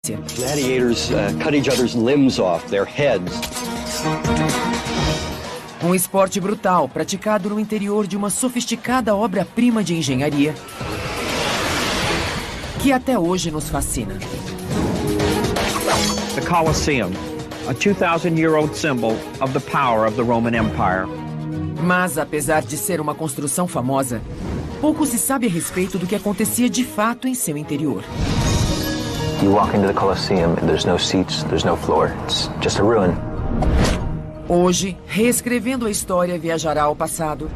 violência. Gladiators cut each other's limbs off, their heads. Um esporte brutal praticado no interior de uma sofisticada obra-prima de engenharia que até hoje nos fascina. The Colosseum, a 2,000-year-old symbol of the power of the Roman Empire. Mas, apesar de ser uma construção famosa, pouco se sabe a respeito do que acontecia de fato em seu interior. You walk into the Colosseum and there's no seats, there's no floor. It's just a ruin. Hoje, reescrevendo a história, viajará ao passado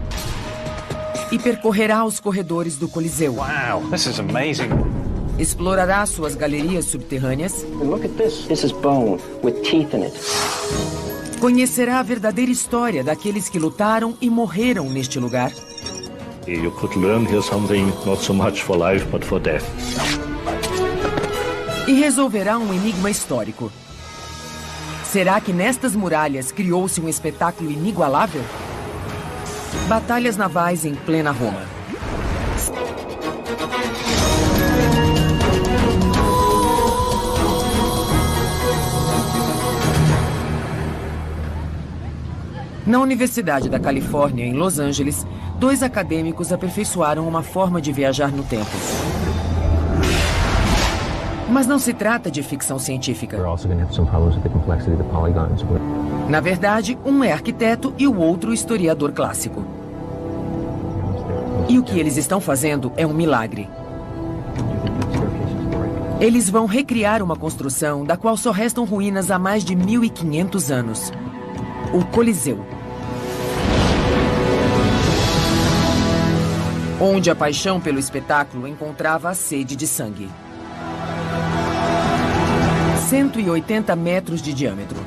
e percorrerá os corredores do Coliseu. Wow, this is amazing. Explorará suas galerias subterrâneas. And look at this. This is bone with teeth in it. Conhecerá a verdadeira história daqueles que lutaram e morreram neste lugar. You could learn here something not so much for life, but for death. E resolverá um enigma histórico. Será que nestas muralhas criou-se um espetáculo inigualável? Batalhas navais em plena Roma. Na Universidade da Califórnia, em Los Angeles, 2 acadêmicos aperfeiçoaram uma forma de viajar no tempo. Mas não se trata de ficção científica. Na verdade, um é arquiteto e o outro historiador clássico. E o que eles estão fazendo é um milagre. Eles vão recriar uma construção da qual só restam ruínas há mais de 1.500 anos. O Coliseu. Onde a paixão pelo espetáculo encontrava a sede de sangue. 180 metros de diâmetro,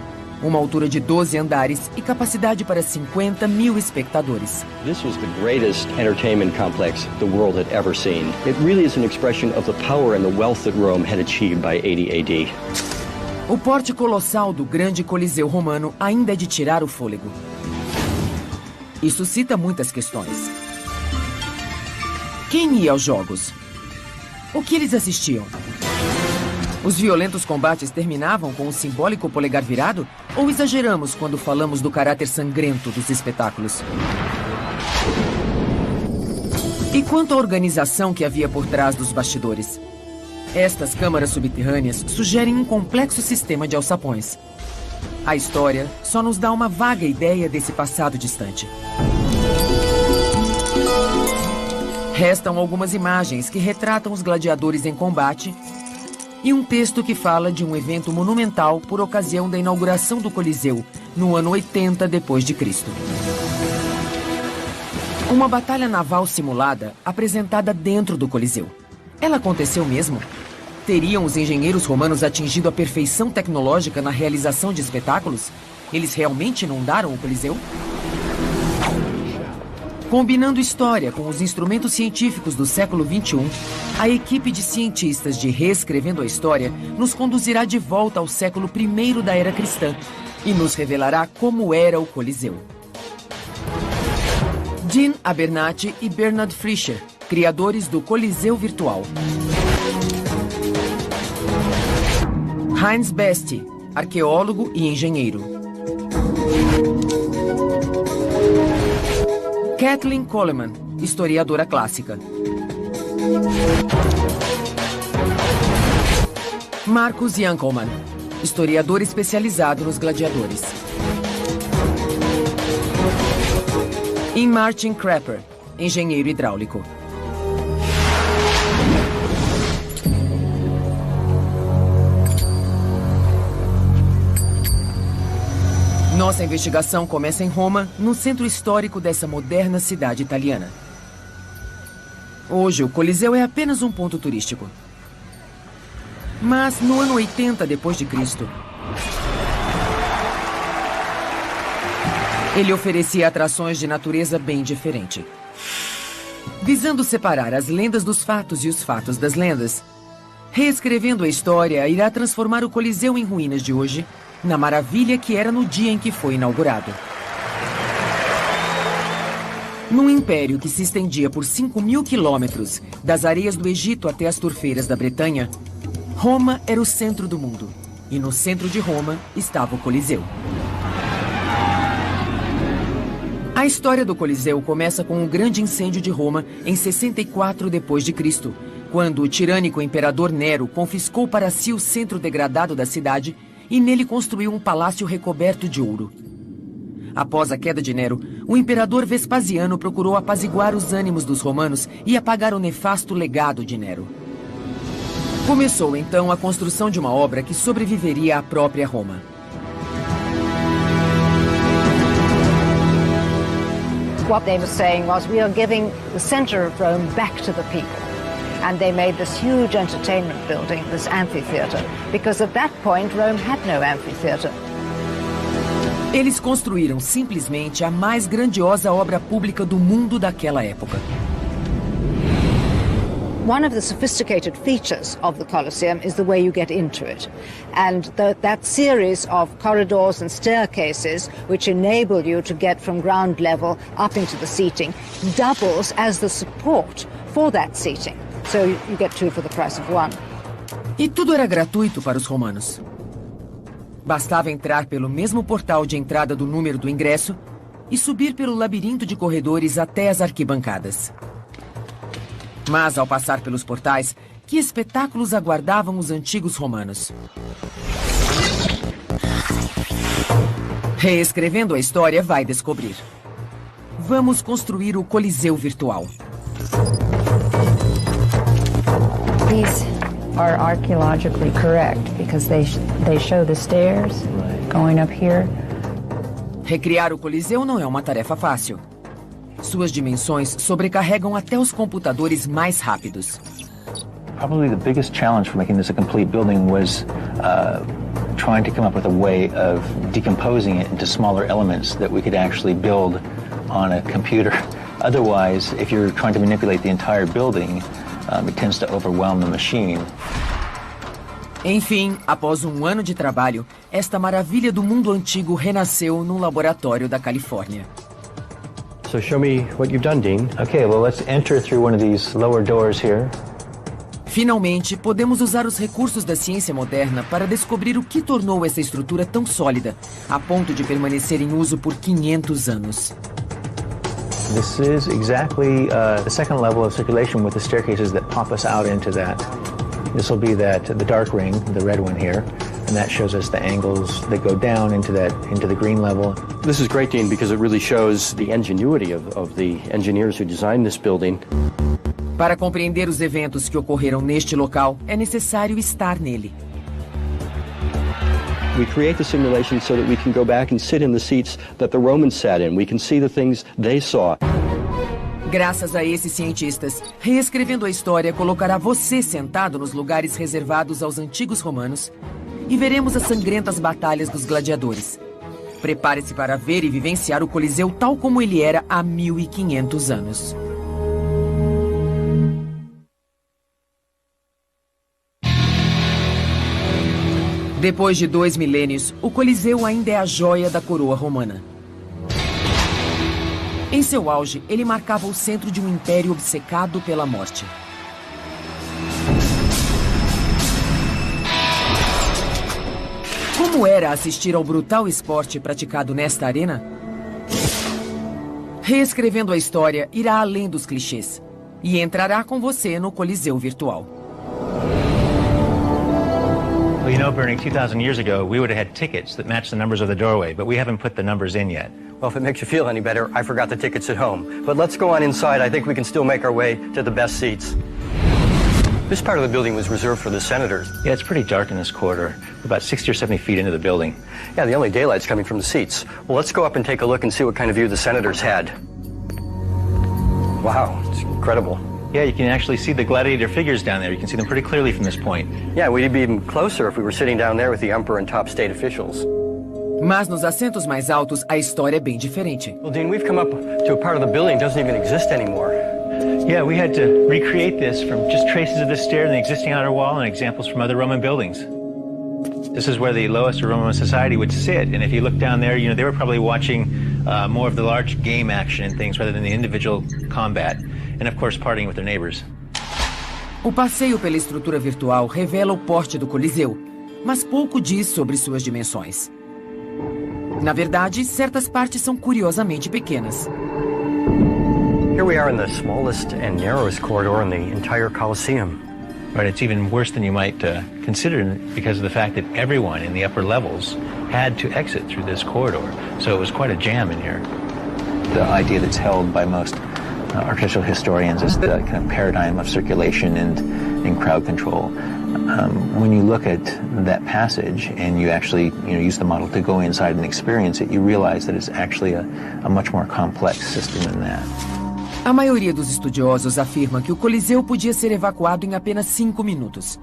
uma altura de 12 andares e capacidade para 50 mil espectadores. This was the greatest entertainment complex the world had ever seen. It really is an expression of the power and the wealth that Rome had achieved by 80 AD. O porte colossal do grande Coliseu romano ainda é de tirar o fôlego. E suscita muitas questões. Quem ia aos jogos? O que eles assistiam? Os violentos combates terminavam com o simbólico polegar virado? Ou exageramos quando falamos do caráter sangrento dos espetáculos? E quanto à organização que havia por trás dos bastidores? Estas câmaras subterrâneas sugerem um complexo sistema de alçapões. A história só nos dá uma vaga ideia desse passado distante. Restam algumas imagens que retratam os gladiadores em combate e um texto que fala de um evento monumental por ocasião da inauguração do Coliseu, no ano 80 d.C. Uma batalha naval simulada apresentada dentro do Coliseu. Ela aconteceu mesmo? Teriam os engenheiros romanos atingido a perfeição tecnológica na realização de espetáculos? Eles realmente inundaram o Coliseu? Combinando história com os instrumentos científicos do século XXI, a equipe de cientistas de Reescrevendo a História nos conduzirá de volta ao século I da Era Cristã e nos revelará como era o Coliseu. Dean Abernathy e Bernard Fleischer, criadores do Coliseu Virtual. Heinz Beste, arqueólogo e engenheiro. Kathleen Coleman, historiadora clássica. Marcus Jankelmann, historiador especializado nos gladiadores. E Martin Crapper, engenheiro hidráulico. Nossa investigação começa em Roma, no centro histórico dessa moderna cidade italiana. Hoje, o Coliseu é apenas um ponto turístico. Mas, no ano 80 d.C., ele oferecia atrações de natureza bem diferente. Visando separar as lendas dos fatos e os fatos das lendas, Reescrevendo a História irá transformar o Coliseu em ruínas de hoje na maravilha que era no dia em que foi inaugurado. Num império que se estendia por 5.000 quilômetros, das areias do Egito até as turfeiras da Bretanha, Roma era o centro do mundo, e no centro de Roma estava o Coliseu. A história do Coliseu começa com o grande incêndio de Roma em 64 d.C., quando o tirânico imperador Nero confiscou para si o centro degradado da cidade e nele construiu um palácio recoberto de ouro. Após a queda de Nero, o imperador Vespasiano procurou apaziguar os ânimos dos romanos e apagar o nefasto legado de Nero. Começou então a construção de uma obra que sobreviveria à própria Roma. What they were saying was, we are giving the center of Rome back to the people. And they made this huge entertainment building, this amphitheater, because at that point Rome had no amphitheater. Eles construíram simplesmente a mais grandiosa obra pública do mundo daquela época. One of the sophisticated features of the Colosseum is the way you get into it. And that series of corridors and staircases which enable you to get from ground level up into the seating doubles as the support for that seating. So you get two for the price of one. E tudo era gratuito para os romanos. Bastava entrar pelo mesmo portal de entrada do número do ingresso e subir pelo labirinto de corredores até as arquibancadas. Mas, ao passar pelos portais, que espetáculos aguardavam os antigos romanos? Reescrevendo a história, vai descobrir. Vamos construir o Coliseu virtual. These are archaeologically correct because they show the stairs going up here. Recriar o Coliseu não é uma tarefa fácil. Suas dimensões sobrecarregam até os computadores mais rápidos. Probably the biggest challenge for making this a complete building was trying to come up with a way of decomposing it into smaller elements that we could actually build on a computer. Otherwise, if you're trying to manipulate the entire building, it tends to overwhelm the machine. Enfim, após um ano de trabalho, esta maravilha do mundo antigo renasceu num laboratório da Califórnia. So show me what you've done, Dean. Okay, well, let's enter through one of these lower doors here. Finalmente, podemos usar os recursos da ciência moderna para descobrir o que tornou essa estrutura tão sólida, a ponto de permanecer em uso por 500 anos. This is exactly the second level of circulation with the staircases that pop us out into that. This will be the dark ring, the red one here, and that shows us the angles that go down into the green level. This is great, Dean, because it really shows the ingenuity of the engineers who designed this building. Para compreender os eventos que ocorreram neste local, é necessário estar nele. We create the simulation so that we can go back and sit in the seats that the Romans sat in. We can see the things they saw. Graças a esses cientistas, reescrevendo a história colocará você sentado nos lugares reservados aos antigos romanos e veremos as sangrentas batalhas dos gladiadores. Prepare-se para ver e vivenciar o Coliseu tal como ele era há 1500 anos. Depois de 2 milênios, o Coliseu ainda é a joia da coroa romana. Em seu auge, ele marcava o centro de um império obcecado pela morte. Como era assistir ao brutal esporte praticado nesta arena? Reescrevendo a história, irá além dos clichês e entrará com você no Coliseu virtual. Well, you know, Bernie, 2,000 years ago, we would have had tickets that matched the numbers of the doorway, but we haven't put the numbers in yet. Well, if it makes you feel any better, I forgot the tickets at home. But let's go on inside. I think we can still make our way to the best seats. This part of the building was reserved for the senators. Yeah, it's pretty dark in this corridor. We're about 60 or 70 feet into the building. Yeah, the only daylight's coming from the seats. Well, let's go up and take a look and see what kind of view the senators had. Wow, it's incredible. Yeah, you can actually see the gladiator figures down there. You can see them pretty clearly from this point. Yeah, we'd be even closer if we were sitting down there with the emperor and top state officials. Mas nos assentos mais altos, a história é bem diferente. Well, Dean, we've come up to a part of the building that doesn't even exist anymore. Yeah, we had to recreate this from just traces of the stair and the existing outer wall and examples from other Roman buildings. This is where the lowest of Roman society would sit, and if you look down there, you know, they were probably watching more of the large game action and things rather than the individual combat, and of course partying with their neighbors. O passeio pela estrutura virtual revela o porte do Coliseu, mas pouco diz sobre suas dimensões. Na verdade, certas partes são curiosamente pequenas. Here we are in the smallest and narrowest corridor in the entire Colosseum. Right, it's even worse than you might consider because of the fact that everyone in the upper levels had to exit through this corridor. So it was quite a jam in here. The idea that's held by most architectural historians is the kind of paradigm of circulation and crowd control. When you look at that passage and you actually use the model to go inside and experience it, you realize that it's actually a much more complex system than that. A maioria dos estudiosos afirma que o Coliseu podia ser evacuado em apenas 5 minutos.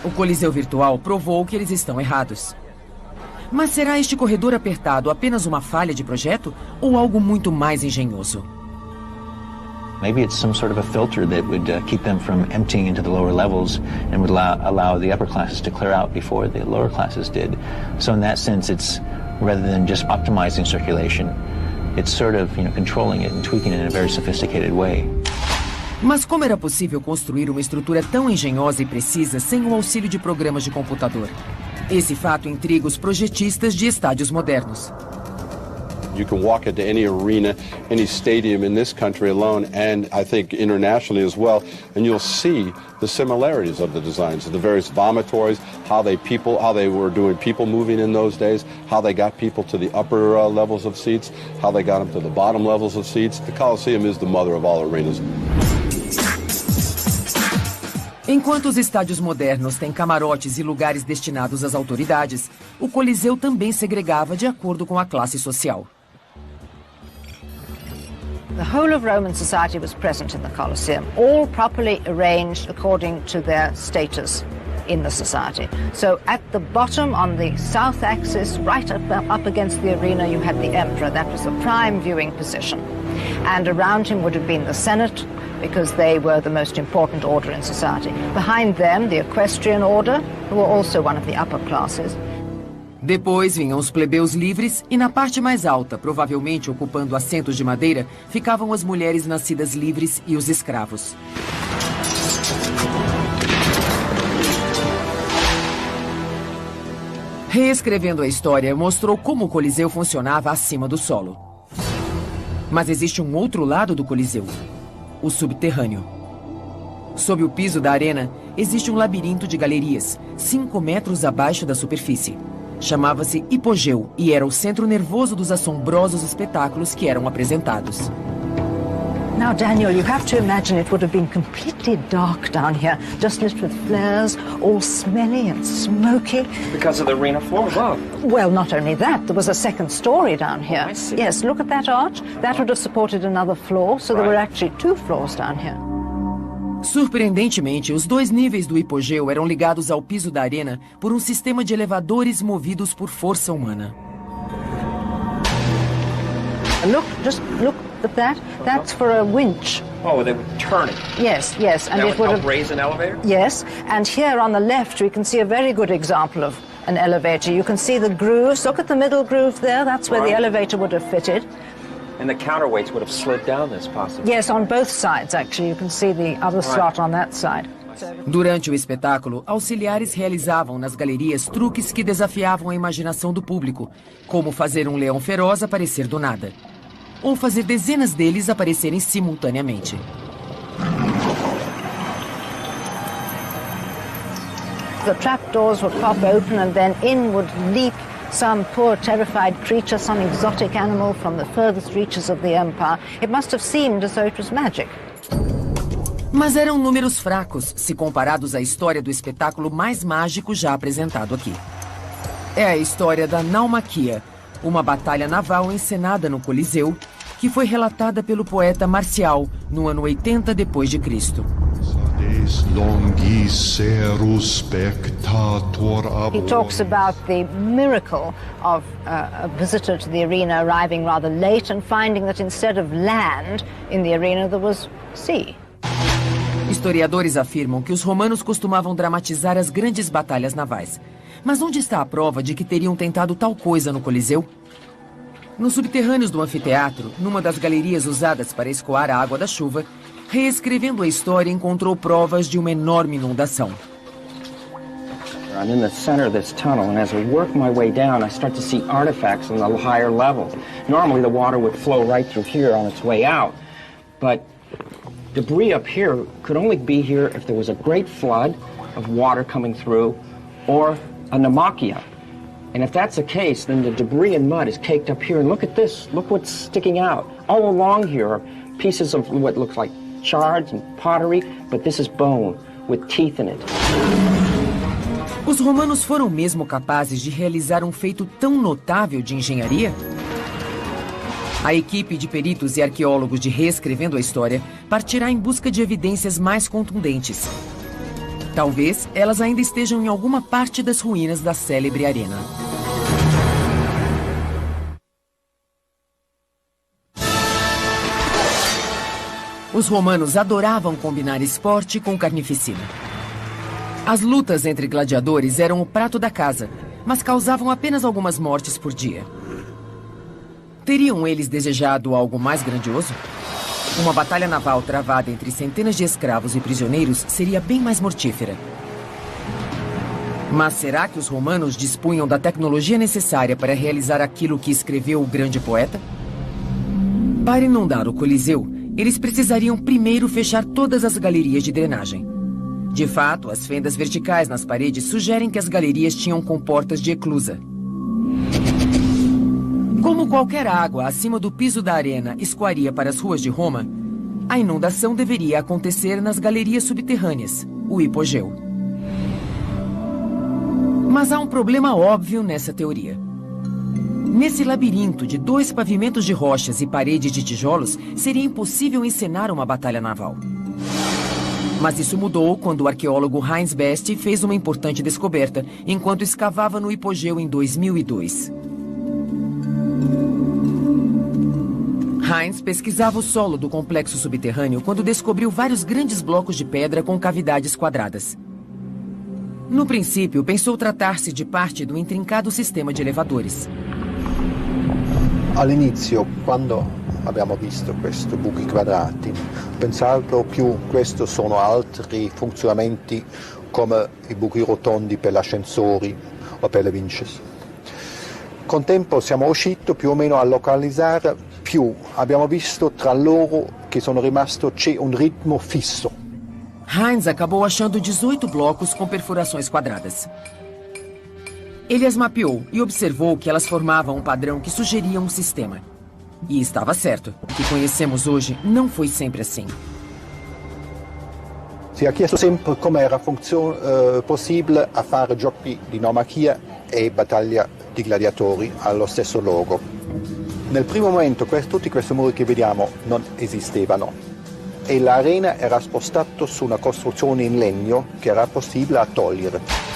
O Coliseu virtual provou que eles estão errados. Mas será este corredor apertado apenas uma falha de projeto ou algo muito mais engenhoso? Maybe it's some sort of a filter that would keep them from emptying into the lower levels and would allow the upper classes to clear out before the lower classes did. So in that sense, it's rather than just optimizing circulation, it's sort of, controlling it and tweaking it in a very sophisticated way. Mas como era possível construir uma estrutura tão engenhosa e precisa sem o auxílio de programas de computador? Esse fato intriga os projetistas de estádios modernos. You can walk into any arena, any stadium in this country alone, and I think internationally as well, and you'll see the similarities of the designs, of the various vomitories, how they were doing people moving in those days, how they got people to the upper levels of seats, how they got them to the bottom levels of seats. The Colosseum is the mother of all arenas. Enquanto os estádios modernos têm camarotes e lugares destinados às autoridades, o Coliseu também segregava de acordo com a classe social. The whole of Roman society was present in the Colosseum, all properly arranged according to their status in the society. So at the bottom on the south axis, right up against the arena, you had the emperor. That was the prime viewing position. And around him would have been the Senate, because they were the most important order in society. Behind them, the equestrian order, who were also one of the upper classes. Depois vinham os plebeus livres e na parte mais alta, provavelmente ocupando assentos de madeira, ficavam as mulheres nascidas livres e os escravos. Reescrevendo a história, mostrou como o Coliseu funcionava acima do solo. Mas existe um outro lado do Coliseu, o subterrâneo. Sob o piso da arena, existe um labirinto de galerias, 5 metros abaixo da superfície. Chamava-se hipogeu e era o centro nervoso dos assombrosos espetáculos que eram apresentados. Now, Daniel, you have to imagine it would have been completely dark down here, just lit with flares, all smelly and smoky. Because of the arena floor above. Well, not only that, there was a second story down here. I see. Yes, look at that arch. That would have supported another floor, so there were actually 2 floors down here. Surpreendentemente, os 2 níveis do hipogeu eram ligados ao piso da arena por um sistema de elevadores movidos por força humana. Look at that. That's for a winch. Oh, they were turning. Yes, and that it would would help raise an elevator? Yes, and here on the left we can see a very good example of an elevator. You can see the grooves. Look at the middle groove there. That's where the elevator would have fitted. And the counterweights would have slid down this possibly. Yes, on both sides, actually. You can see the other slot on that side. Durante o espetáculo, auxiliares realizavam nas galerias truques que desafiavam a imaginação do público, como fazer um leão feroz aparecer do nada, ou fazer dezenas deles aparecerem simultaneamente. The trapdoors would pop open and then in would leap some poor terrified creature, some exotic animal from the furthest reaches of the empire. It must have seemed as though it was magic. Mas eram números fracos, se comparados à história do espetáculo mais mágico já apresentado aqui. É a história da Naumaquia, uma batalha naval encenada no Coliseu, que foi relatada pelo poeta Marcial no ano 80 d.C. He talks about the miracle of a visitor to the arena arriving rather late and finding that instead of land in the arena there was sea. Historiadores afirmam que os romanos costumavam dramatizar as grandes batalhas navais. Mas onde está a prova de que teriam tentado tal coisa no Coliseu? Nos subterrâneos do anfiteatro, numa das galerias usadas para escoar a água da chuva, reescrevendo a história, encontrou provas de uma enorme inundação. I'm in the center of this tunnel, and as I work my way down, I start to see artifacts on the higher levels. Normally, the water would flow right through here on its way out, but debris up here could only be here if there was a great flood of water coming through or a Namakya. And if that's the case, then the debris and mud is caked up here. And look at this. Look what's sticking out. All along here are pieces of what looks like shards and pottery, but this is bone with teeth in it. Os romanos foram mesmo capazes de realizar um feito tão notável de engenharia? A equipe de peritos e arqueólogos de Reescrevendo a História partirá em busca de evidências mais contundentes. Talvez elas ainda estejam em alguma parte das ruínas da célebre arena. Os romanos adoravam combinar esporte com carnificina. As lutas entre gladiadores eram o prato da casa, mas causavam apenas algumas mortes por dia. Teriam eles desejado algo mais grandioso? Uma batalha naval travada entre centenas de escravos e prisioneiros seria bem mais mortífera. Mas será que os romanos dispunham da tecnologia necessária para realizar aquilo que escreveu o grande poeta? Para inundar o Coliseu, eles precisariam primeiro fechar todas as galerias de drenagem. De fato, as fendas verticais nas paredes sugerem que as galerias tinham comportas de eclusa. Como qualquer água acima do piso da arena escoaria para as ruas de Roma, a inundação deveria acontecer nas galerias subterrâneas, o hipogeu. Mas há um problema óbvio nessa teoria. Nesse labirinto de 2 pavimentos de rochas e paredes de tijolos, seria impossível encenar uma batalha naval. Mas isso mudou quando o arqueólogo Heinz Best fez uma importante descoberta, enquanto escavava no hipogeu em 2002. Heinz pesquisava o solo do complexo subterrâneo quando descobriu vários grandes blocos de pedra com cavidades quadradas. No princípio, pensou tratar-se de parte do intrincado sistema de elevadores. All'inizio, quando abbiamo visto questi buchi quadrati, pensavo più questo sono altri funzionamenti come i buchi rotondi per gli ascensori o per le vinches. Con tempo siamo riusciti più o meno a localizzare più. Abbiamo visto tra loro che sono rimasto c'è un ritmo fisso. Heinz acabou achando 18 blocos com perfurações quadradas. Ele as mapeou e observou que elas formavam um padrão que sugeria um sistema. E estava certo. O que conhecemos hoje não foi sempre assim. Si è chiesto sempre come era possibile a fare giochi di nomachia e battaglia di gladiatori allo stesso luogo. Nel primo momento tutti questi muri che vediamo non esistevano e l'arena era spostata su una costruzione in legno che era possibile togliere.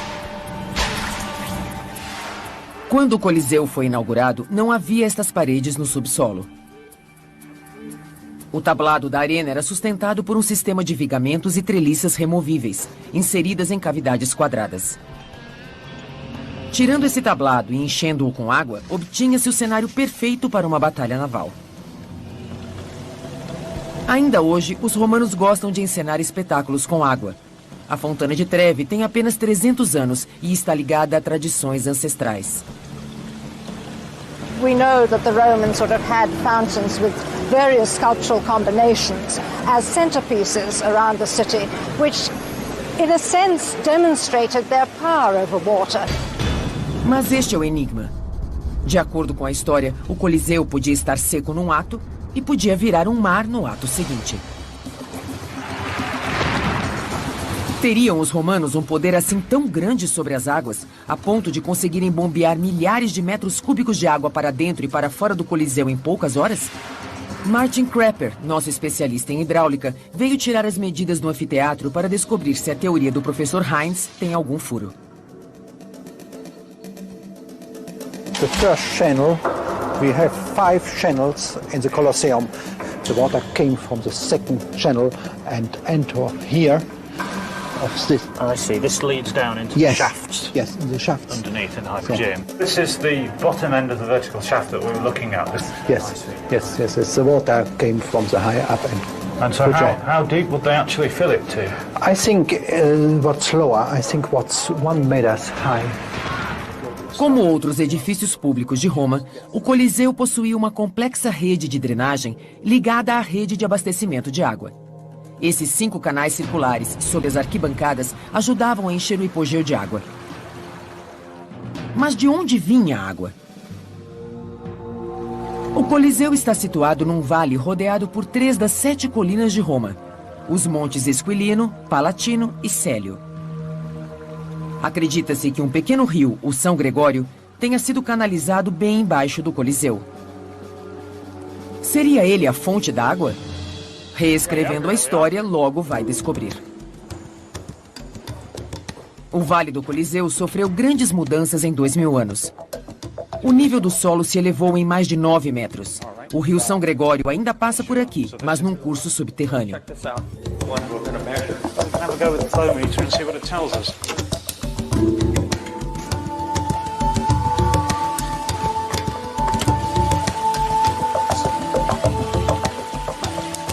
Quando o Coliseu foi inaugurado, não havia estas paredes no subsolo. O tablado da arena era sustentado por um sistema de vigamentos e treliças removíveis, inseridas em cavidades quadradas. Tirando esse tablado e enchendo-o com água, obtinha-se o cenário perfeito para uma batalha naval. Ainda hoje, os romanos gostam de encenar espetáculos com água. A Fontana de Trevi tem apenas 300 anos e está ligada a tradições ancestrais. We know that the Romans would have had fountains with various sculptural combinations as centerpieces around the city, which, in a sense, demonstrated their power over water. Mas este é o enigma. De acordo com a história, o Coliseu podia estar seco num ato e podia virar um mar no ato seguinte. Teriam os romanos um poder assim tão grande sobre as águas, a ponto de conseguirem bombear milhares de metros cúbicos de água para dentro e para fora do Coliseu em poucas horas? Martin Crapper, nosso especialista em hidráulica, veio tirar as medidas no anfiteatro para descobrir se a teoria do professor Heinz tem algum furo. The first channel, we have 5 channels in the Colosseum. The water came from the second channel and entered here. Oh, I see. This leads down into the shafts. Yes, in the shafts. Underneath in the Hypogeum. This is the bottom end of the vertical shaft that we were looking at. Yes, yes. The water came from the higher up end. And so how deep would they actually fill it to? I think what's lower, I think what's 1 meter high. Como outros edifícios públicos de Roma, o Coliseu possuía uma complexa rede de drenagem ligada à rede de abastecimento de água. Esses 5 canais circulares sob as arquibancadas ajudavam a encher o hipogeu de água. Mas de onde vinha a água? O Coliseu está situado num vale rodeado por 3 das 7 colinas de Roma: os montes Esquilino, Palatino e Célio. Acredita-se que um pequeno rio, o São Gregório, tenha sido canalizado bem embaixo do Coliseu. Seria ele a fonte da água? Reescrevendo a história, logo vai descobrir. O Vale do Coliseu sofreu grandes mudanças em 2000 anos. O nível do solo se elevou em mais de 9 metros. O rio São Gregório ainda passa por aqui, mas num curso subterrâneo.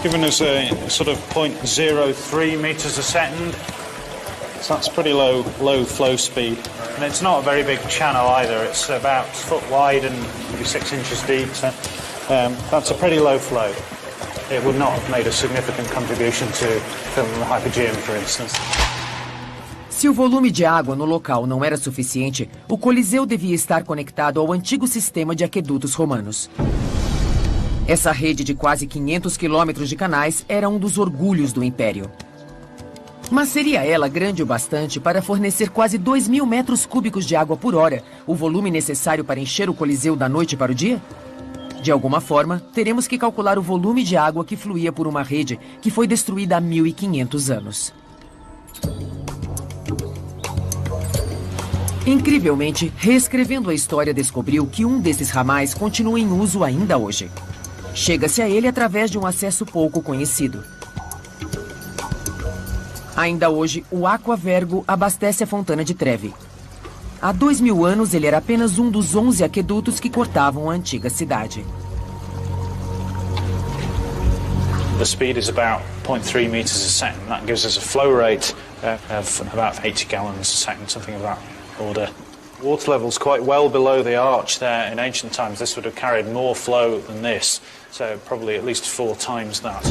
Giving us a sort of 0.03 meters a second. So that's pretty low flow speed. And it's not a very big channel either. It's about a foot wide and maybe 6 inches deep. So that's a pretty low flow. It would not have made a significant contribution to filling the Hypogeum, for instance. Se o volume de água no local não era suficiente, o Coliseu devia estar conectado ao antigo sistema de aquedutos romanos. Essa rede de quase 500 quilômetros de canais era um dos orgulhos do Império. Mas seria ela grande o bastante para fornecer quase 2.000 metros cúbicos de água por hora, o volume necessário para encher o Coliseu da noite para o dia? De alguma forma, teremos que calcular o volume de água que fluía por uma rede que foi destruída há 1.500 anos. Incrivelmente, reescrevendo a história, descobriu que um desses ramais continua em uso ainda hoje. Chega-se a ele através de um acesso pouco conhecido. Ainda hoje, o Aqua Vergo abastece a Fontana de Trevi. Há 2.000 anos, ele era apenas um dos 11 aquedutos que cortavam a antiga cidade. The speed is about 0.3 meters a second. That gives us a flow rate of about 80 gallons a second, something of that order. Water level's quite well below the arch there. In ancient times, this would have carried more flow than this, so probably at least 4 times that.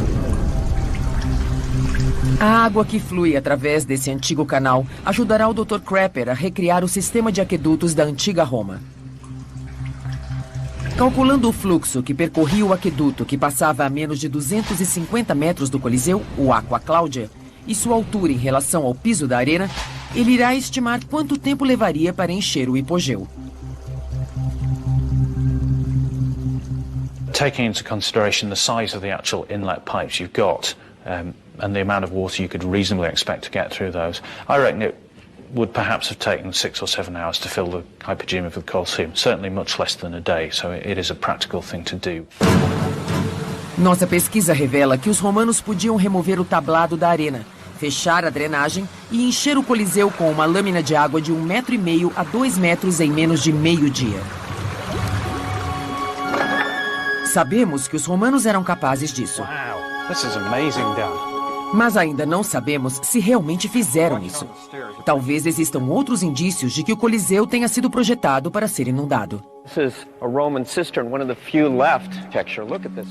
A água que flui através desse antigo canal ajudará o Dr. Crapper a recriar o sistema de aquedutos da antiga Roma. Calculando o fluxo que percorria o aqueduto que passava a menos de 250 metros do Coliseu, o Aqua Claudia, e sua altura em relação ao piso da arena, ele irá estimar quanto tempo levaria para encher o hipogeu. Taking into consideration the size of the actual inlet pipes you've got and the amount of water you could reasonably expect to get through those, I reckon it would perhaps have taken 6 or 7 hours to fill the Hypogeum of the Colosseum. Certainly much less than a day, so it is a practical thing to do. Nossa pesquisa revela que os romanos podiam remover o tablado da arena, fechar a drenagem e encher o Coliseu com uma lâmina de água de 1,5 metro a 2 metros em menos de meio-dia. Sabemos que os romanos eram capazes disso. Wow, this is amazing, Dad. Mas ainda não sabemos se realmente fizeram isso. Talvez existam outros indícios de que o Coliseu tenha sido projetado para ser inundado.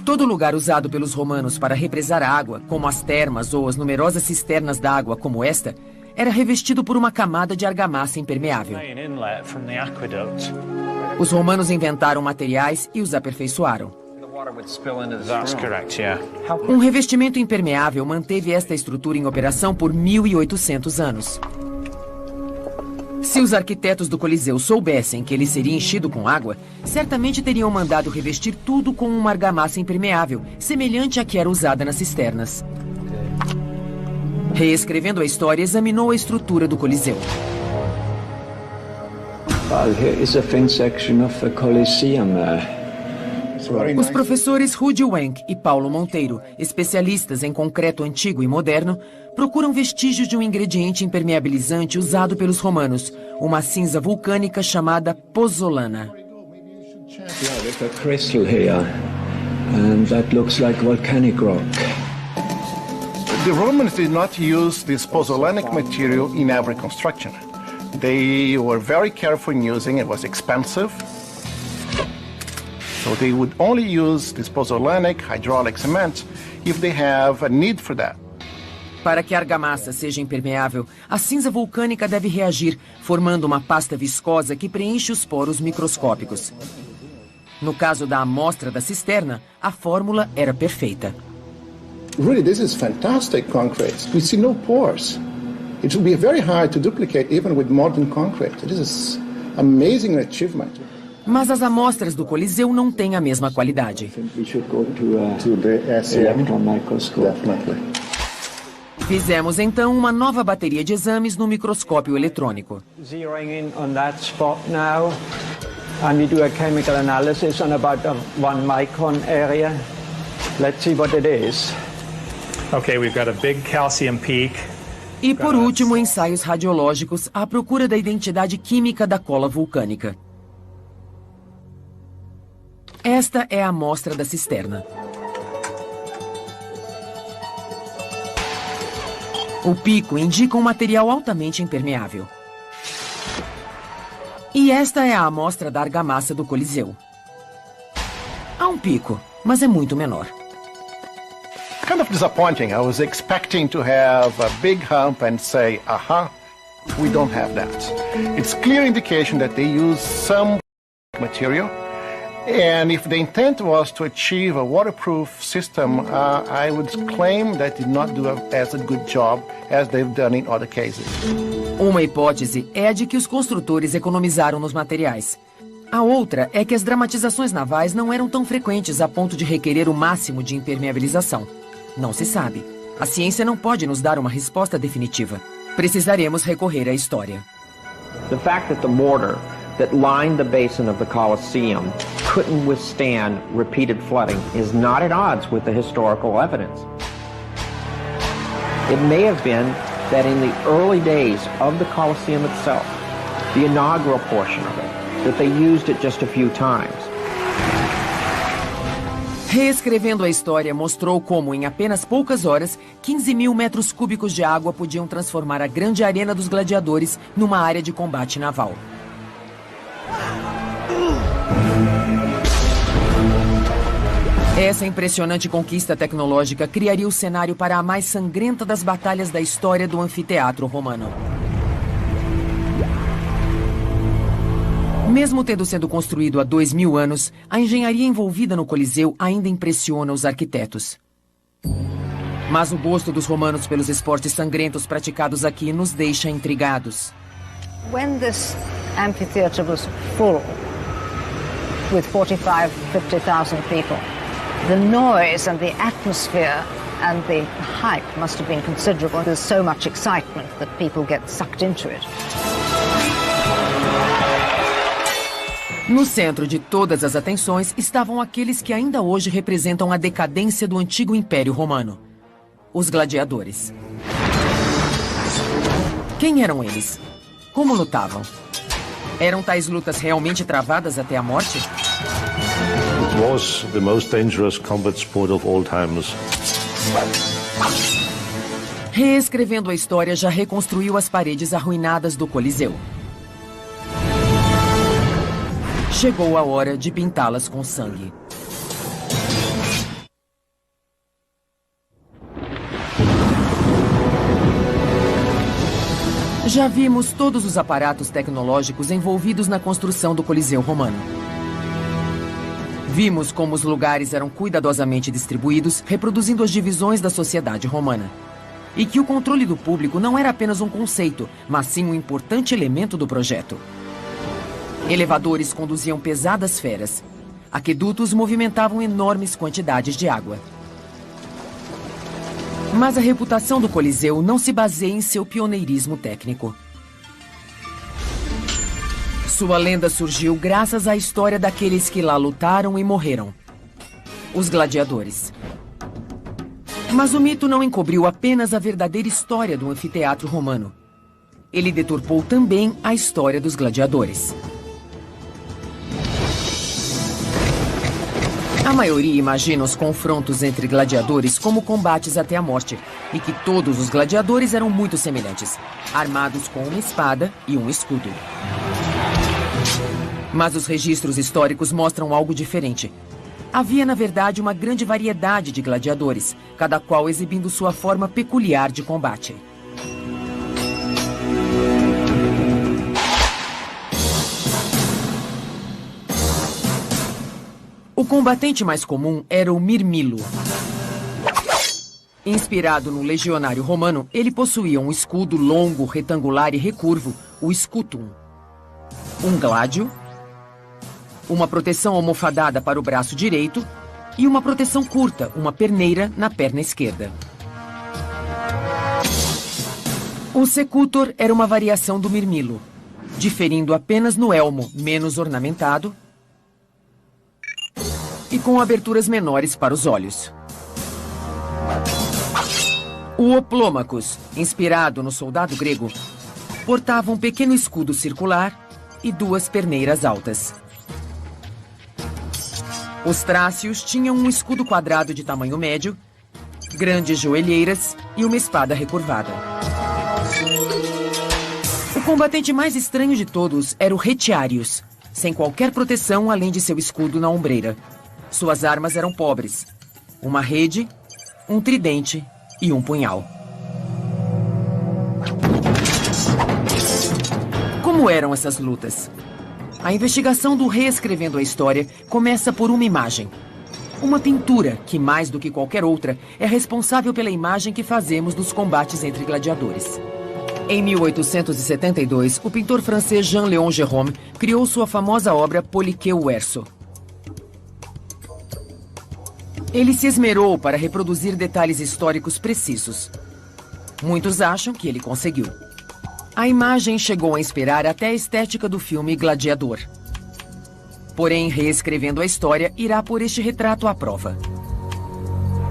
Todo lugar usado pelos romanos para represar água, como as termas ou as numerosas cisternas d'água como esta, era revestido por uma camada de argamassa impermeável. Os romanos inventaram materiais e os aperfeiçoaram. That's correct, yeah. Um revestimento impermeável manteve esta estrutura em operação por 1.800 anos. Se os arquitetos do Coliseu soubessem que ele seria enchido com água, certamente teriam mandado revestir tudo com uma argamassa impermeável, semelhante à que era usada nas cisternas. Reescrevendo a história, examinou a estrutura do Coliseu. Well, here is a thin section of the Colosseum. Os professores Rudy Wenck e Paulo Monteiro, especialistas em concreto antigo e moderno, procuram vestígios de um ingrediente impermeabilizante usado pelos romanos, uma cinza vulcânica chamada pozzolana. There's a crystal here, and that looks like volcanic rock. The Romans did not use this pozzolanic material in every construction. They were very careful in using it. It was expensive. So they would only use this pozzolanic hydraulic cement if they have a need for that. Para que a argamassa seja impermeável, a cinza vulcânica deve reagir, formando uma pasta viscosa que preenche os poros microscópicos. No caso da amostra da cisterna, a fórmula era perfeita. Really, this is fantastic concrete. We see no pores. It will be very hard to duplicate even with modern concrete. This is amazing achievement. Mas as amostras do Coliseu não têm a mesma qualidade. Fizemos então uma nova bateria de exames no microscópio eletrônico. Zeroing in on that spot now, and we do a chemical analysis on about a 1 micron area. Let's see what it is. Okay, we've got a big calcium peak. E por último, ensaios radiológicos à procura da identidade química da cola vulcânica. Esta é a amostra da cisterna. O pico indica um material altamente impermeável. E esta é a amostra da argamassa do Coliseu. Há um pico, mas é muito menor. Kind of disappointing. I was expecting to have a big hump and say, aha, we don't have that. It's clear indication that they use some material. And if the intent was to achieve a waterproof system, I would claim that did not do as a good job as they've done in other cases. Uma hipótese é a de que os construtores economizaram nos materiais. A outra é que as dramatizações navais não eram tão frequentes a ponto de requerer o máximo de impermeabilização. Não se sabe. A ciência não pode nos dar uma resposta definitiva. Precisaremos recorrer à história. The fact that the mortar that lined the basin of the Colosseum couldn't withstand repeated flooding is not at odds with the historical evidence. It may have been that in the early days of the Colosseum itself, the inaugural portion of it, that they used it just a few times. Reescrevendo a história mostrou como, em apenas poucas horas, 15 mil metros cúbicos de água podiam transformar a grande arena dos gladiadores numa área de combate naval. Essa impressionante conquista tecnológica criaria o cenário para a mais sangrenta das batalhas da história do anfiteatro romano. Mesmo tendo sido construído há 2000 anos, a engenharia envolvida no Coliseu ainda impressiona os arquitetos. Mas o gosto dos romanos pelos esportes sangrentos praticados aqui nos deixa intrigados. When this amphitheater was full, with 45, 50,000 people, the noise and the atmosphere and the hype must have been considerable. There's so much excitement that people get sucked into it. No centro de todas as atenções estavam aqueles que ainda hoje representam a decadência do antigo Império Romano. Os gladiadores. Quem eram eles? Como lutavam? Eram tais lutas realmente travadas até a morte? It was the most dangerous combat sport of all times. Reescrevendo a história já reconstruiu as paredes arruinadas do Coliseu. Chegou a hora de pintá-las com sangue. Já vimos todos os aparatos tecnológicos envolvidos na construção do Coliseu Romano. Vimos como os lugares eram cuidadosamente distribuídos, reproduzindo as divisões da sociedade romana. E que o controle do público não era apenas um conceito, mas sim um importante elemento do projeto. Elevadores conduziam pesadas feras. Aquedutos movimentavam enormes quantidades de água. Mas a reputação do Coliseu não se baseia em seu pioneirismo técnico. Sua lenda surgiu graças à história daqueles que lá lutaram e morreram. Os gladiadores. Mas o mito não encobriu apenas a verdadeira história do anfiteatro romano. Ele deturpou também a história dos gladiadores. A maioria imagina os confrontos entre gladiadores como combates até a morte, e que todos os gladiadores eram muito semelhantes, armados com uma espada e um escudo. Mas os registros históricos mostram algo diferente. Havia, na verdade, uma grande variedade de gladiadores, cada qual exibindo sua forma peculiar de combate. O combatente mais comum era o mirmilo. Inspirado no legionário romano, ele possuía um escudo longo, retangular e recurvo, o scutum, um gládio, uma proteção almofadada para o braço direito e uma proteção curta, uma perneira, na perna esquerda. O secutor era uma variação do mirmilo, diferindo apenas no elmo, menos ornamentado, e com aberturas menores para os olhos. O oplômacos, inspirado no soldado grego, portava um pequeno escudo circular e duas perneiras altas. Os trácios tinham um escudo quadrado de tamanho médio, grandes joelheiras e uma espada recurvada. O combatente mais estranho de todos era o retiarius, sem qualquer proteção além de seu escudo na ombreira. Suas armas eram pobres: uma rede, um tridente e um punhal. Como eram essas lutas? A investigação do Reescrevendo a História começa por uma imagem. Uma pintura que, mais do que qualquer outra, é responsável pela imagem que fazemos dos combates entre gladiadores. Em 1872, o pintor francês Jean-Léon Gérôme criou sua famosa obra Poliqueu Verso. Ele se esmerou para reproduzir detalhes históricos precisos. Muitos acham que ele conseguiu. A imagem chegou a inspirar até a estética do filme Gladiador. Porém, Reescrevendo a História irá pôr este retrato à prova.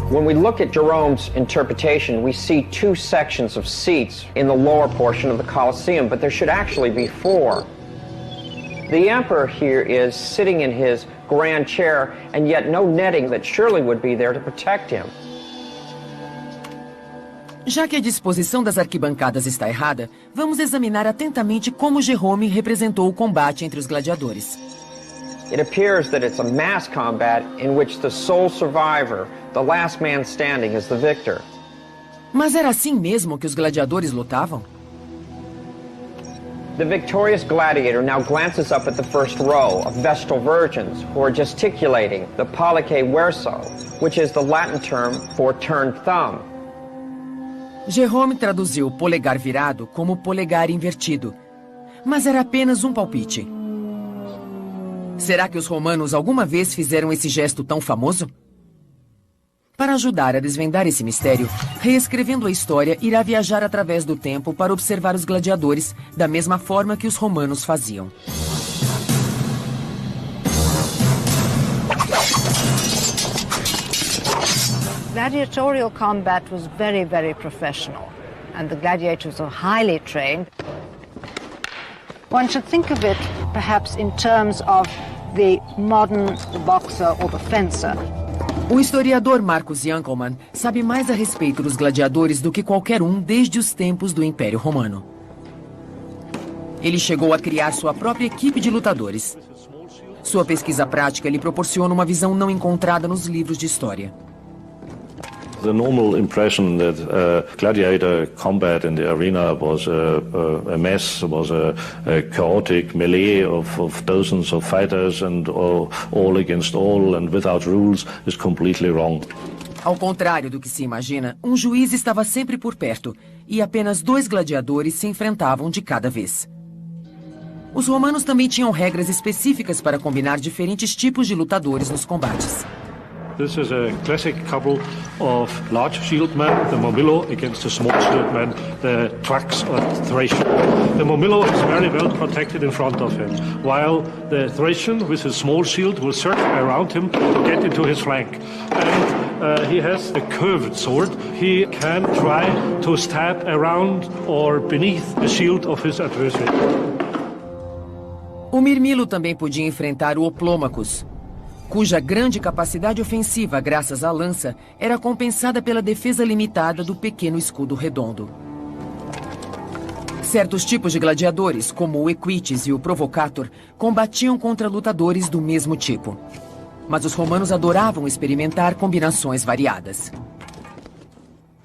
When we look at Jerome's interpretation, we see two sections of seats in the lower portion of the Colosseum, but there should actually be four. The emperor here is sitting in his grand chair, and yet no netting that surely would be there to protect him. Já que a disposição das arquibancadas está errada, vamos examinar atentamente como Gérôme representou o combate entre os gladiadores. It appears that it's a mass combat in which the sole survivor, the last man standing, is the victor. Mas era assim mesmo que os gladiadores lutavam? The victorious gladiator now glances up at the first row of Vestal virgins who are gesticulating the pollice verso, which is the Latin term for turned thumb. Gérôme traduziu polegar virado como polegar invertido, mas era apenas um palpite. Será que os romanos alguma vez fizeram esse gesto tão famoso? Para ajudar a desvendar esse mistério, Reescrevendo a História irá viajar através do tempo para observar os gladiadores da mesma forma que os romanos faziam. Gladiatorial combat was very, very professional, and the gladiators were highly trained. One should think of it perhaps in terms of the modern boxer or the fencer. O historiador Marcus Jankelmann sabe mais a respeito dos gladiadores do que qualquer um desde os tempos do Império Romano. Ele chegou a criar sua própria equipe de lutadores. Sua pesquisa prática lhe proporciona uma visão não encontrada nos livros de história. The normal impression that gladiator combat in the arena was a mess, was a chaotic melee of dozens of fighters and all against all and without rules is completely wrong. Ao contrário do que se imagina, um juiz estava sempre por perto e apenas 2 gladiadores se enfrentavam de cada vez. Os romanos também tinham regras específicas para combinar diferentes tipos de lutadores nos combates. This is a classic couple of large shield men, the Momillo against the small shield men, the Trax or Thracian. The Momillo is very well protected in front of him, while the Thracian with his small shield will circle around him to get into his flank. And he has a curved sword. He can try to stab around or beneath the shield of his adversary. O mirmilo também podia enfrentar o oplômacos, cuja grande capacidade ofensiva, graças à lança, era compensada pela defesa limitada do pequeno escudo redondo. Certos tipos de gladiadores, como o Equites e o Provocator, combatiam contra lutadores do mesmo tipo. Mas os romanos adoravam experimentar combinações variadas.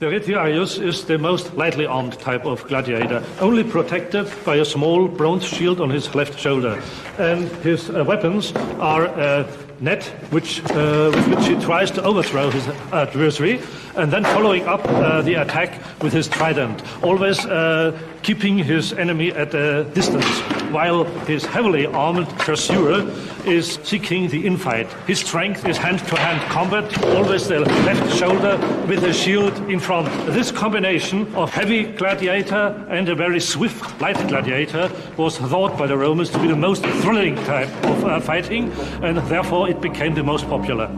The Retiarius is the most lightly armed type of gladiator, only protected by a small bronze shield on his left shoulder. And his weapons are a net with which he tries to overthrow his adversary, and then following up the attack with his trident, always keeping his enemy at a distance, while his heavily armed pursuer is seeking the infight. His strength is hand-to-hand combat, always the left shoulder with a shield in front. This combination of heavy gladiator and a very swift light gladiator was thought by the Romans to be the most thrilling type of fighting, and therefore it became the most popular.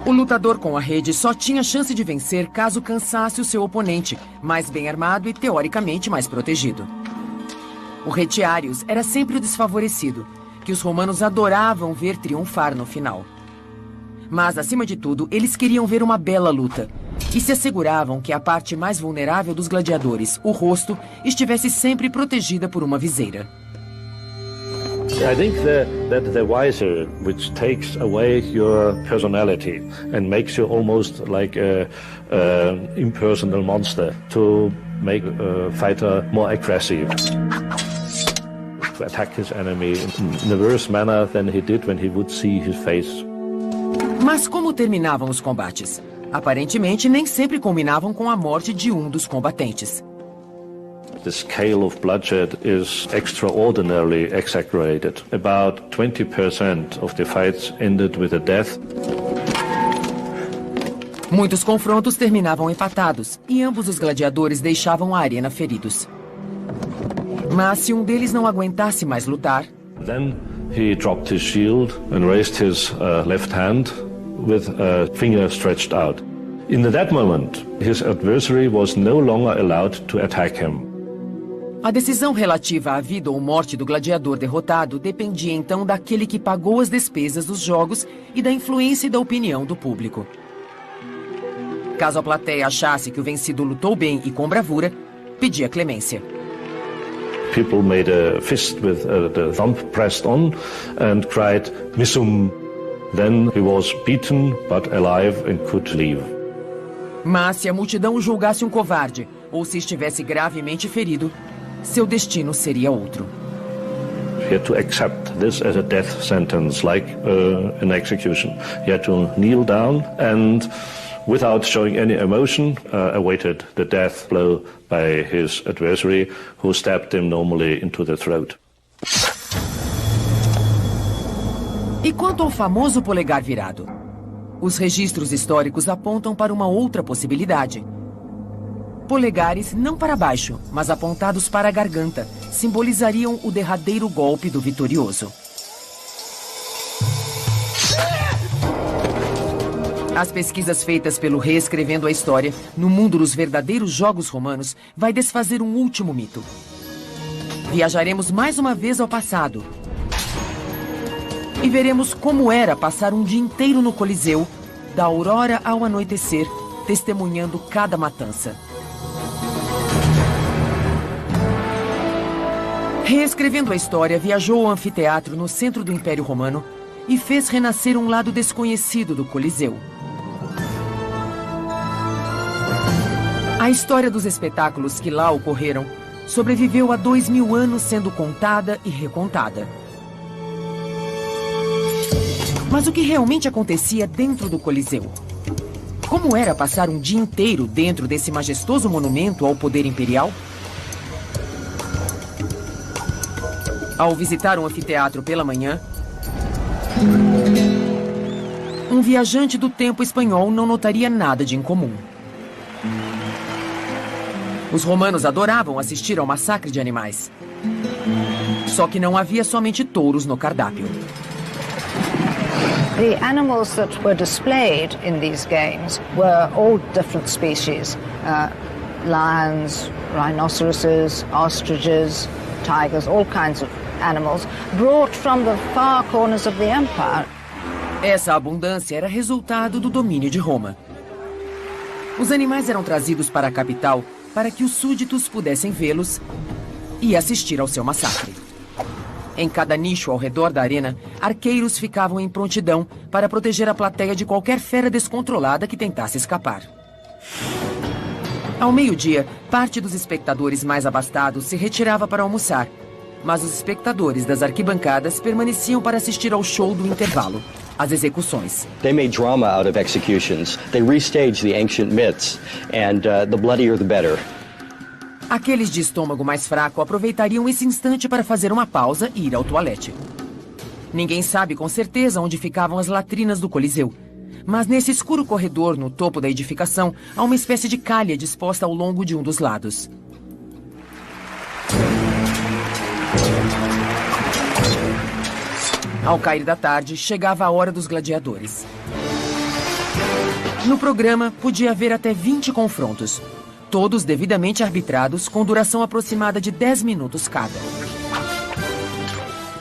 O lutador com a rede só tinha chance de vencer caso cansasse o seu oponente, mais bem armado e teoricamente mais protegido. O Retiarius era sempre o desfavorecido, que os romanos adoravam ver triunfar no final. Mas, acima de tudo, eles queriam ver uma bela luta e se asseguravam que a parte mais vulnerável dos gladiadores, o rosto, estivesse sempre protegida por uma viseira. I think that the visor, which takes away your personality and makes you almost like an impersonal monster, to make a fighter more aggressive, to attack his enemy in a worse manner than he did when he would see his face. Mas como terminavam os combates? Aparentemente, nem sempre culminavam com a morte de um dos combatentes. The scale of bloodshed is extraordinarily exaggerated. About 20% of the fights ended with a death. Muitos confrontos terminavam empatados e ambos os gladiadores deixavam a arena feridos. Mas se um deles não aguentasse mais lutar, then he dropped his shield and raised his left hand with a finger stretched out. In that moment, his adversary was no longer allowed to attack him. A decisão relativa à vida ou morte do gladiador derrotado dependia então daquele que pagou as despesas dos jogos e da influência e da opinião do público. Caso a plateia achasse que o vencido lutou bem e com bravura, pedia clemência. People made a fist with the thumb pressed on and cried, "Missum." Then he was beaten but alive and could leave. Mas se a multidão o julgasse um covarde ou se estivesse gravemente ferido, seu destino seria outro. He had to accept this as a death sentence, like an execution. He had to kneel down and, without showing any emotion, awaited the death blow by his adversary, who stabbed him normally into the throat. E quanto ao famoso polegar virado? Os registros históricos apontam para uma outra possibilidade. Polegares não para baixo, mas apontados para a garganta, simbolizariam o derradeiro golpe do vitorioso. As pesquisas feitas pelo Reescrevendo a História, no mundo dos verdadeiros jogos romanos, vai desfazer um último mito. Viajaremos mais uma vez ao passado e veremos como era passar um dia inteiro no Coliseu, da aurora ao anoitecer, testemunhando cada matança. Reescrevendo a História, viajou ao anfiteatro no centro do Império Romano e fez renascer um lado desconhecido do Coliseu. A história dos espetáculos que lá ocorreram sobreviveu a 2000 anos sendo contada e recontada. Mas o que realmente acontecia dentro do Coliseu? Como era passar um dia inteiro dentro desse majestoso monumento ao poder imperial? Ao visitar um anfiteatro pela manhã, um viajante do tempo espanhol não notaria nada de incomum. Os romanos adoravam assistir ao massacre de animais. Só que não havia somente touros no cardápio. The animals that were displayed in these games were all different species. Lions, rhinoceroses, ostriches, tigers, all kinds of animals, brought from the far corners of the empire. Essa abundância era resultado do domínio de Roma. Os animais eram trazidos para a capital para que os súditos pudessem vê-los e assistir ao seu massacre. Em cada nicho ao redor da arena, arqueiros ficavam em prontidão para proteger a plateia de qualquer fera descontrolada que tentasse escapar. Ao meio-dia, parte dos espectadores mais abastados se retirava para almoçar, mas os espectadores das arquibancadas permaneciam para assistir ao show do intervalo, as execuções. They made drama out of executions. They restaged the ancient myths, and the bloodier the better. Aqueles de estômago mais fraco aproveitariam esse instante para fazer uma pausa e ir ao toalete. Ninguém sabe com certeza onde ficavam as latrinas do Coliseu, mas nesse escuro corredor no topo da edificação há uma espécie de calha disposta ao longo de um dos lados. Ao cair da tarde, chegava a hora dos gladiadores. No programa, podia haver até 20 confrontos, todos devidamente arbitrados, com duração aproximada de 10 minutos cada.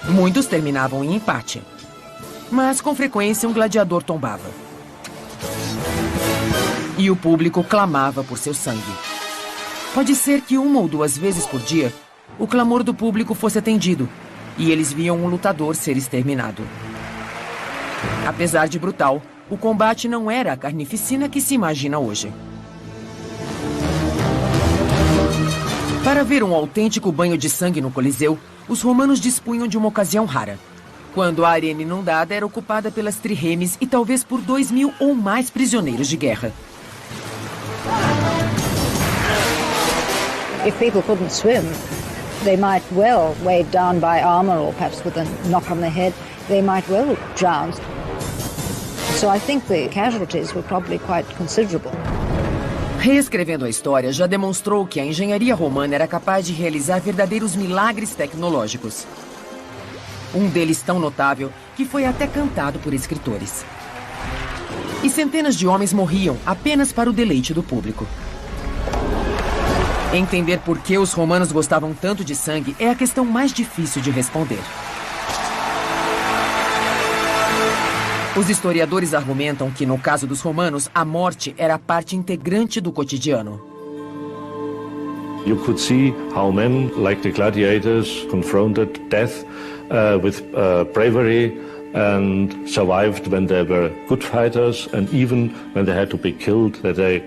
Muitos terminavam em empate, mas com frequência um gladiador tombava. E o público clamava por seu sangue. Pode ser que 1 ou 2 vezes por dia, o clamor do público fosse atendido, e eles viam um lutador ser exterminado. Apesar de brutal, o combate não era a carnificina que se imagina hoje. Para ver um autêntico banho de sangue no Coliseu, os romanos dispunham de uma ocasião rara, quando a arena inundada era ocupada pelas trirremes e talvez por 2.000 ou mais prisioneiros de guerra. If people couldn't swim, they might well, weighed down by armor or perhaps with a knock on the head, they might well drown. So I think the casualties were probably quite considerable. Reescrevendo a história, já demonstrou que a engenharia romana era capaz de realizar verdadeiros milagres tecnológicos. Um deles tão notável que foi até cantado por escritores. E centenas de homens morriam apenas para o deleite do público. Entender por que os romanos gostavam tanto de sangue é a questão mais difícil de responder. Os historiadores argumentam que, no caso dos romanos, a morte era parte integrante do cotidiano. You could see how men, like the gladiators, confronted death with bravery and survived when they were good fighters, and even when they had to be killed, that they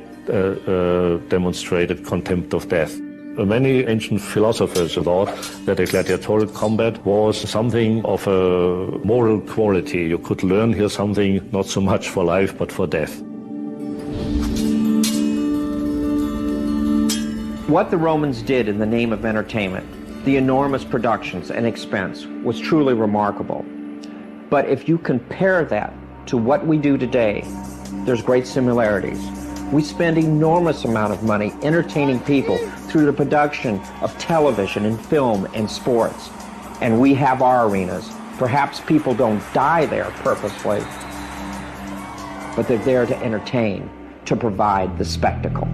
demonstrated contempt of death. Many ancient philosophers thought that a gladiatorial combat was something of a moral quality. You could learn here something not so much for life, but for death. What the Romans did in the name of entertainment, the enormous productions and expense, was truly remarkable. But if you compare that to what we do today, there's great similarities. We spend enormous amount of money entertaining people through the production of television and film and sports. And we have our arenas. Perhaps people don't die there purposefully, but they're there to entertain, to provide the spectacle.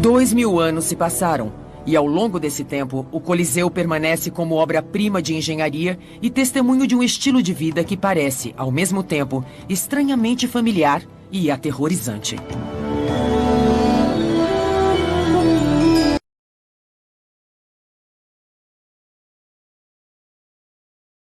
2000 anos se passaram, e ao longo desse tempo, o Coliseu permanece como obra-prima de engenharia e testemunho de um estilo de vida que parece, ao mesmo tempo, estranhamente familiar e aterrorizante.